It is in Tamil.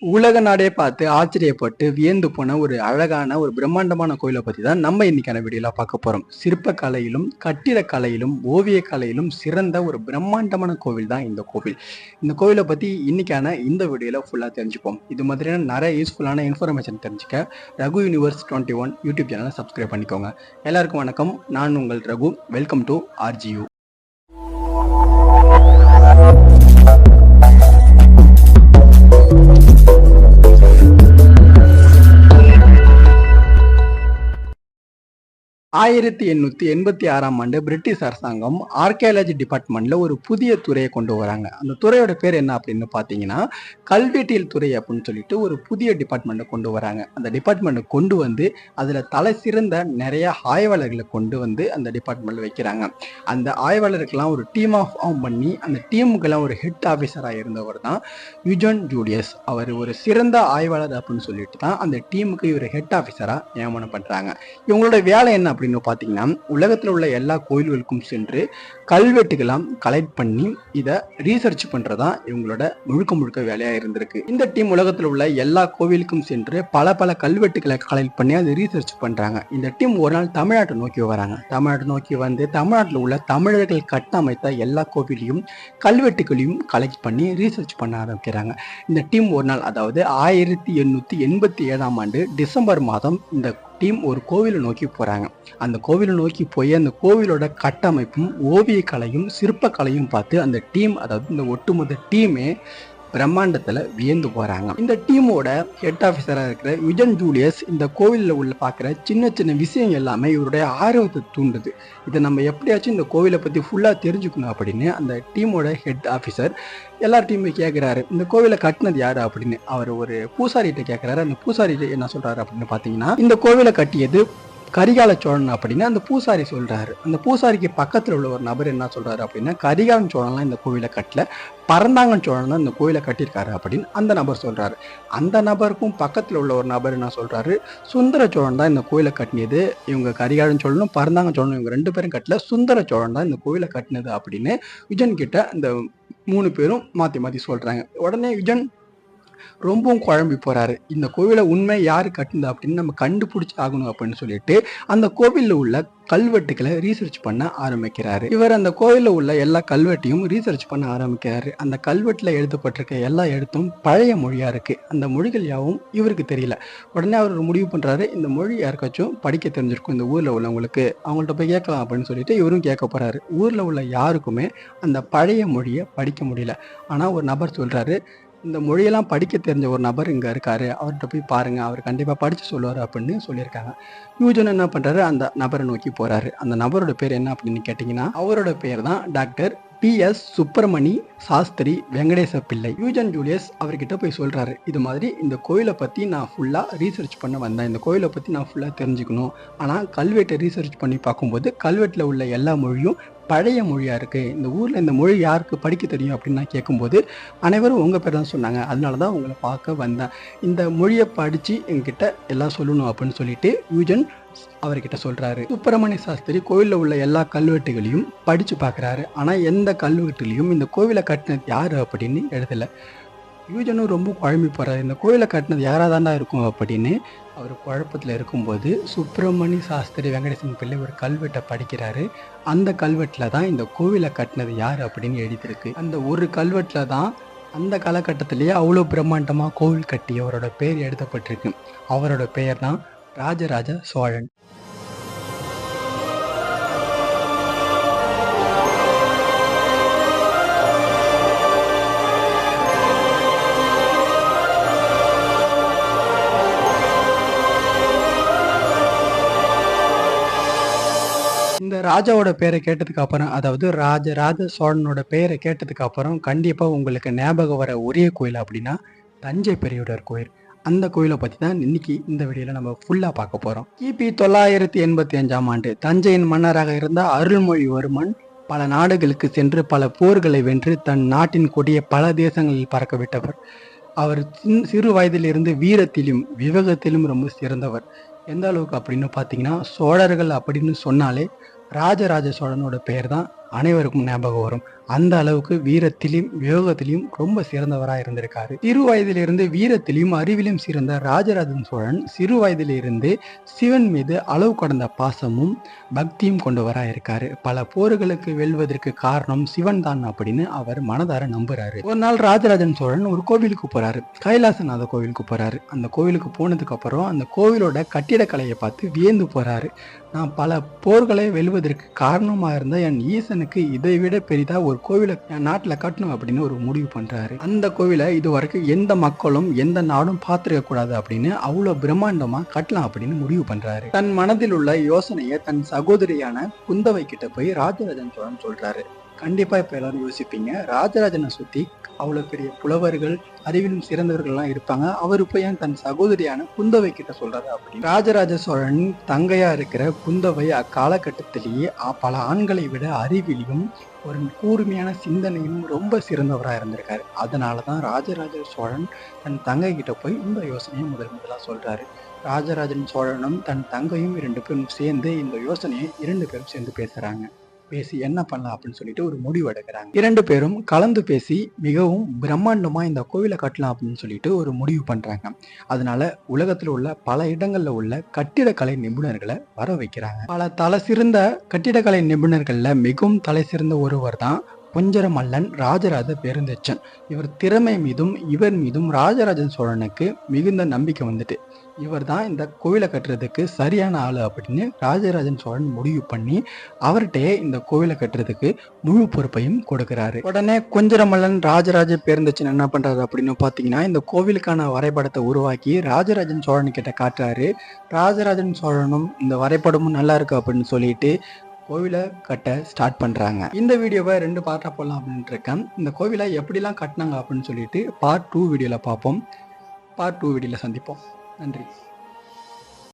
உலக நாடே பார்த்து ஆச்சரியப்பட்டு வியந்து போன ஒரு அழகான ஒரு பிரம்மாண்டமான கோயிலை பத்தி தான் நம்ம இன்னைக்கான வீடியோல பார்க்க போறோம். சிற்ப கலையிலும் கட்டிடக்கலையிலும் ஓவிய கலையிலும் சிறந்த ஒரு பிரம்மாண்டமான கோவில் தான் இந்த கோவில். இந்த கோவிலை பத்தி இன்னைக்கான இந்த வீடியோல ஃபுல்லா தெரிஞ்சுப்போம். இது மாதிரியான நிறைய யூஸ்ஃபுல்லான இன்ஃபர்மேஷன் தெரிஞ்சுக்க ரகு யூனிவர்ஸ் 21 யூடியூப் சேனலை சப்ஸ்கிரைப் பண்ணிக்கோங்க. எல்லாருக்கும் வணக்கம். நான் உங்கள் Raghu. Welcome to RGU. 1886 British அரசாங்கம் ஆர்கியாலஜி டிபார்ட்மெண்ட்ல ஒரு புதிய துறையை கொண்டு வராங்க. அந்த துறையோட பேர் என்ன அப்படின்னு பாத்தீங்கன்னா கல்வெட்டியல் துறை அப்படின்னு சொல்லிட்டு ஒரு புதிய டிபார்ட்மெண்ட்டை கொண்டு வராங்க. அந்த டிபார்ட்மெண்ட்டை கொண்டு வந்து அதுல தலை சிறந்த நிறைய ஆய்வாளர்களை கொண்டு வந்து அந்த டிபார்ட்மெண்ட்ல வைக்கிறாங்க. அந்த ஆய்வாளருக்கெல்லாம் ஒரு டீமா ஃபார்ம் பண்ணி அந்த டீமுக்கெல்லாம் ஒரு ஹெட் ஆஃபீஸரா இருந்தவர் தான் யூஜன் ஜூலியஸ். அவர் ஒரு சிறந்த ஆய்வாளர் அப்படின்னு சொல்லிட்டு தான் அந்த டீமுக்கு இவர் ஹெட் ஆஃபீஸரா நியமனம் பண்றாங்க. இவங்களோட வேலை என்ன அப்படின்னு பாத்தீங்கன்னா உலகத்துல உள்ள எல்லா கோயில்களுக்கும் சென்று கல்வெட்டுகளாம் கலெக்ட் பண்ணி இதை ரீசர்ச் பண்றதா இவங்களோட முழுக்க வேலையா இருந்திருக்கு. இந்த டீம் உலகத்துல உள்ள எல்லா கோவிலுக்கும் சென்று பல கல்வெட்டுகளை கலெக்ட் பண்ணி அதை ரீசர்ச் பண்றாங்க. இந்த டீம் ஒரு நாள் தமிழ்நாட்டை நோக்கி வராங்க. தமிழ்நாட்டை நோக்கி வந்து தமிழ்நாட்டில் உள்ள தமிழர்கள் கட்டமைத்த எல்லா கோவிலையும் கல்வெட்டுகளையும் கலெக்ட் பண்ணி ரீசர்ச் பண்ண ஆரம்பிக்கிறாங்க. இந்த டீம் ஒரு நாள், அதாவது 1887 டிசம்பர் மாதம் இந்த டீம் ஒரு கோவிலை நோக்கி போறாங்க. அந்த கோவிலை நோக்கி போய் அந்த கோவிலோட கட்டமைப்பும் ஓவிய கலையும் சிற்ப கலையும் பார்த்து அந்த டீம், அதாவது இந்த ஒட்டுமொத்த டீமே பிரம்மாண்டத்துல வியந்து போறாங்க. இந்த டீமோட ஹெட் ஆஃபீஸரா இருக்கிற யூஜன் ஜூலியஸ் இந்த கோவிலில் உள்ள பார்க்குற சின்ன விஷயம் எல்லாமே இவருடைய ஆர்வத்தை தூண்டுது. இதை நம்ம எப்படியாச்சும் இந்த கோவிலை பத்தி ஃபுல்லா தெரிஞ்சுக்கணும் அப்படின்னு அந்த டீமோட ஹெட் ஆஃபீஸர் எல்லார்ட்டையுமே கேட்குறாரு, இந்த கோவிலை கட்டினது யாரு அப்படின்னு. அவர் ஒரு பூசாரிகிட்ட கேட்குறாரு. அந்த பூசாரிகிட்ட என்ன சொல்றாரு அப்படின்னு பார்த்தீங்கன்னா, இந்த கோவிலை கட்டியது கரிகால சோழன் அப்படின்னு அந்த பூசாரி சொல்றாரு. அந்த பூசாரிக்கு பக்கத்துல உள்ள ஒரு நபர் என்ன சொல்றாரு அப்படின்னா, கரிகாலன் சோழன்லாம் இந்த கோவிலை கட்டல, பரந்தாங்கன் சோழன் தான் இந்த கோவிலை கட்டியிருக்காரு அப்படின்னு அந்த நபர் சொல்றாரு. அந்த நபருக்கும் பக்கத்துல உள்ள ஒரு நபர் என்ன சொல்றாரு, சுந்தர சோழன் தான் இந்த கோவிலை கட்டினது, இவங்க கரிகாலன் சோழனும் பரந்தாங்கன் சோழனும் இவங்க 2 பேரும் கட்டல, சுந்தர சோழன் தான் இந்த கோவிலை கட்டினது அப்படின்னு யுஜன் கிட்ட இந்த 3 பேரும் மாத்தி சொல்றாங்க. உடனே யுஜன் ரொம்பவும் குழம்பி போறாரு. இந்த கோவிலை உண்மை யாரு கட்டுனது அப்படின்னு நம்ம கண்டுபிடிச்சு ஆகணும் அப்படின்னு சொல்லிட்டு அந்த கோவில்ல உள்ள கல்வெட்டுகளை ரீசர்ச் பண்ண ஆரம்பிக்கிறாரு. இவர் அந்த கோவில்ல உள்ள எல்லா கல்வெட்டையும் ரீசர்ச் பண்ண ஆரம்பிக்கிறாரு. அந்த கல்வெட்டுல எழுதப்பட்டிருக்க எல்லா எழுத்தும் பழைய மொழியா இருக்கு. அந்த மொழிகள் யாவும் இவருக்கு தெரியல. உடனே அவர் ஒரு முடிவு பண்றாரு, இந்த மொழி யாருக்காச்சும் படிக்க தெரிஞ்சிருக்கும் இந்த ஊர்ல உள்ளவங்களுக்கு, அவங்கள்ட்ட போய் கேட்கலாம் அப்படின்னு சொல்லிட்டு இவரும் கேட்க போறாரு. ஊர்ல உள்ள யாருக்குமே அந்த பழைய மொழியை படிக்க முடியல. ஆனா ஒரு நபர் சொல்றாரு, இந்த மொழியெல்லாம் படிக்க தெரிஞ்ச ஒரு நபர் இங்க இருக்காரு, அவர்கிட்ட போய் பாருங்க, அவர் கண்டிப்பா படிச்சு சொல்லுவாரு அப்படின்னு சொல்லியிருக்காங்க. யூஜன் என்ன பண்றாரு, அந்த நபரை நோக்கி போறாரு. அந்த நபரோட பேர் என்ன அப்படின்னு கேட்டீங்கன்னா, அவரோட பேர் தான் டாக்டர் PS சுப்பிரமணி சாஸ்திரி வெங்கடேச பிள்ளை. யூஜன் ஜூலியஸ் அவர்கிட்ட போய் சொல்றாரு, இது மாதிரி இந்த கோயிலை பத்தி நான் ஃபுல்லா ரீசர்ச் பண்ண வந்தேன், இந்த கோயிலை பத்தி நான் ஃபுல்லா தெரிஞ்சுக்கணும். ஆனா கல்வெட்டை ரீசர்ச் பண்ணி பார்க்கும்போது கல்வெட்டுல உள்ள எல்லா மொழியும் பழைய மொழியா இருக்கு. இந்த ஊர்ல இந்த மொழி யாருக்கு படிக்க தெரியும் அப்படின்னு நான் கேட்கும்போது அனைவரும் உங்க பேர் தான் சொன்னாங்க, அதனாலதான் உங்களை பார்க்க வந்தேன். இந்த மொழியை படிச்சு என்கிட்ட எல்லாம் சொல்லணும் அப்படின்னு சொல்லிட்டு யூஜன் அவர்கிட்ட சொல்றாரு. சுப்பிரமணிய சாஸ்திரி கோவில்ல உள்ள எல்லா கல்வெட்டுகளையும் படிச்சு பாக்குறாரு. ஆனா எந்த கல்வெட்டுலையும் இந்த கோவிலை கட்டினது யாரு அப்படின்னு எழுதல. யூஜனும் ரொம்ப குழம்பி போறாரு, இந்த கோவிலை கட்டினது யாராதாண்டா இருக்கும் அப்படின்னு அவர் குழப்பத்தில் இருக்கும்போது சுப்பிரமணி சாஸ்திரி வெங்கடேசன் பிள்ளை ஒரு கல்வெட்டை படிக்கிறாரு. அந்த கல்வெட்டில் தான் இந்த கோவிலை கட்டினது யார் அப்படின்னு எழுதியிருக்கு. அந்த ஒரு கல்வெட்டில் தான் அந்த காலகட்டத்திலேயே அவ்வளோ பிரம்மாண்டமாக கோவில் கட்டியவரோட பேர் எழுதப்பட்டிருக்கு. அவரோட பெயர் தான் ராஜராஜ சோழன். இந்த ராஜாவோட பேரை கேட்டதுக்கு அப்புறம், அதாவது ராஜராஜ சோழனோட பெயரை கேட்டதுக்கு அப்புறம் கண்டிப்பா உங்களுக்கு ஞாபகம் வர ஒரே கோயில் அப்படின்னா தஞ்சை பெரியவர் கோயில். அந்த கோயிலை பத்தி தான் இன்னைக்கு இந்த வீடியோல நம்ம ஃபுல்லா பார்க்க போறோம். கிபி 985 தஞ்சையின் மன்னராக இருந்த அருள்மொழிவர்மன் பல நாடுகளுக்கு சென்று பல போர்களை வென்று தன் நாட்டின் கொடிய பல தேசங்களில் பறக்க விட்டவர். அவர் சிறு வயதிலிருந்து வீரத்திலும் விவேகத்திலும் ரொம்ப சிறந்தவர். எந்த அளவுக்கு அப்படின்னு பார்த்தீங்கன்னா, சோழர்கள் அப்படின்னு சொன்னாலே ராஜராஜ சோழனோட பெயர் தான் அனைவருக்கும் ஞாபகம் வரும். அந்த அளவுக்கு வீரத்திலும் யோகத்திலும் ரொம்ப சிறந்தவராக இருந்திருக்காரு. சிறு வயதிலிருந்து வீரத்திலும் அறிவிலும் சிறந்த ராஜராஜன் சோழன் சிறு வயதிலிருந்து சிவன் மீது அளவு கடந்த பாசமும் பக்தியும் கொண்டவராக இருக்காரு. பல போர்களுக்கு வெல்வதற்கு காரணம் சிவன் தான் அப்படின்னு அவர் மனதார நம்புறாரு. ஒரு நாள் ராஜராஜன் சோழன் ஒரு கோவிலுக்கு போறாரு. கைலாசநாத கோவிலுக்கு போறாரு. அந்த கோவிலுக்கு போனதுக்கு அப்புறம் அந்த கோவிலோட கட்டிடக்கலையை பார்த்து வியந்து போறாரு. நான் பல போர்களை வெல்வதற்கு காரணமாக இருந்த என் ஈசனுக்கு இதை விட பெரிதா ஒரு கோவிலை என் நாட்டில் கட்டணும் அப்படின்னு ஒரு முடிவு பண்றாரு. அந்த கோவிலை இதுவரைக்கும் எந்த மக்களும் எந்த நாடும் பார்த்துருக்க கூடாது அப்படின்னு அவ்வளோ பிரம்மாண்டமா கட்டலாம் அப்படின்னு முடிவு பண்றாரு. தன் மனதில் உள்ள யோசனையை தன் சகோதரியான குந்தவை கிட்ட போய் ராஜராஜன் சோழன் சொல்றாரு. கண்டிப்பா இப்ப எல்லாரும் யோசிப்பீங்க, ராஜராஜனை சுத்தி அவ்வளவு பெரிய புலவர்கள் அறிவிலும் சிறந்தவர்கள்லாம் இருப்பாங்க, அவரு போய் ஏன் தன் சகோதரியான குந்தவை கிட்ட சொல்றாரு அப்படின்னு. ராஜராஜ சோழன் தங்கையா இருக்கிற குந்தவை அக்காலகட்டத்திலேயே பல ஆண்களை விட அறிவிலும் ஒரு கூர்மையான சிந்தனையும் ரொம்ப சிறந்தவராக இருந்திருக்காரு. அதனாலதான் ராஜராஜ சோழன் தன் தங்கை கிட்ட போய் இந்த யோசனையை முதலா சொல்றாரு. ராஜராஜன் சோழனும் தன் தங்கையும் 2 பேரும் சேர்ந்து இந்த யோசனையை 2 பேரும் சேர்ந்து பேசி என்ன பண்ணலாம் அப்படின்னு சொல்லிட்டு ஒரு முடிவு எடுக்கிறாங்க. 2 பேரும் கலந்து பேசி மிகவும் பிரம்மாண்டமா இந்த கோவிலை கட்டலாம் அப்படின்னு சொல்லிட்டு ஒரு முடிவு பண்றாங்க. அதனால உலகத்துல உள்ள பல இடங்கள்ல உள்ள கட்டிடக்கலை நிபுணர்களை வர வைக்கிறாங்க. பல தலை சிறந்த கட்டிடக்கலை நிபுணர்கள்ல மிகவும் தலை சிறந்த ஒருவர் தான் பொஞ்சர மல்லன் ராஜராஜ பெருந்தச்சன். இவர் திறமை மீதும் இவர் மீதும் ராஜராஜன் சோழனுக்கு மிகுந்த நம்பிக்கை வந்துட்டு இவர் தான் இந்த கோவிலை கட்டுறதுக்கு சரியான ஆளு அப்படின்னு ராஜராஜன் சோழன் முடிவு பண்ணி அவர்கிட்டயே இந்த கோவிலை கட்டுறதுக்கு முழு பொறுப்பையும் கொடுக்கிறாரு. உடனே கொஞ்சரமல்லன் ராஜராஜ பெருந்தச்சன் என்ன பண்றாரு அப்படின்னு பாத்தீங்கன்னா இந்த கோவிலுக்கான வரைபடத்தை உருவாக்கி ராஜராஜன் சோழன் கிட்ட காட்டுறாரு. ராஜராஜன் சோழனும் இந்த வரைபடமும் நல்லா இருக்கு அப்படின்னு சொல்லிட்டு கோவிலை கட்ட ஸ்டார்ட் பண்றாங்க. இந்த வீடியோவை 2 பார்ட்டா போடலாம் அப்படின்ட்டு இருக்கேன். இந்த கோவிலை எப்படிலாம் கட்டினாங்க அப்படின்னு சொல்லிட்டு பார்ட் 2 வீடியோல பார்ப்போம். பார்ட் 2 வீடியோல சந்திப்போம். நன்றி.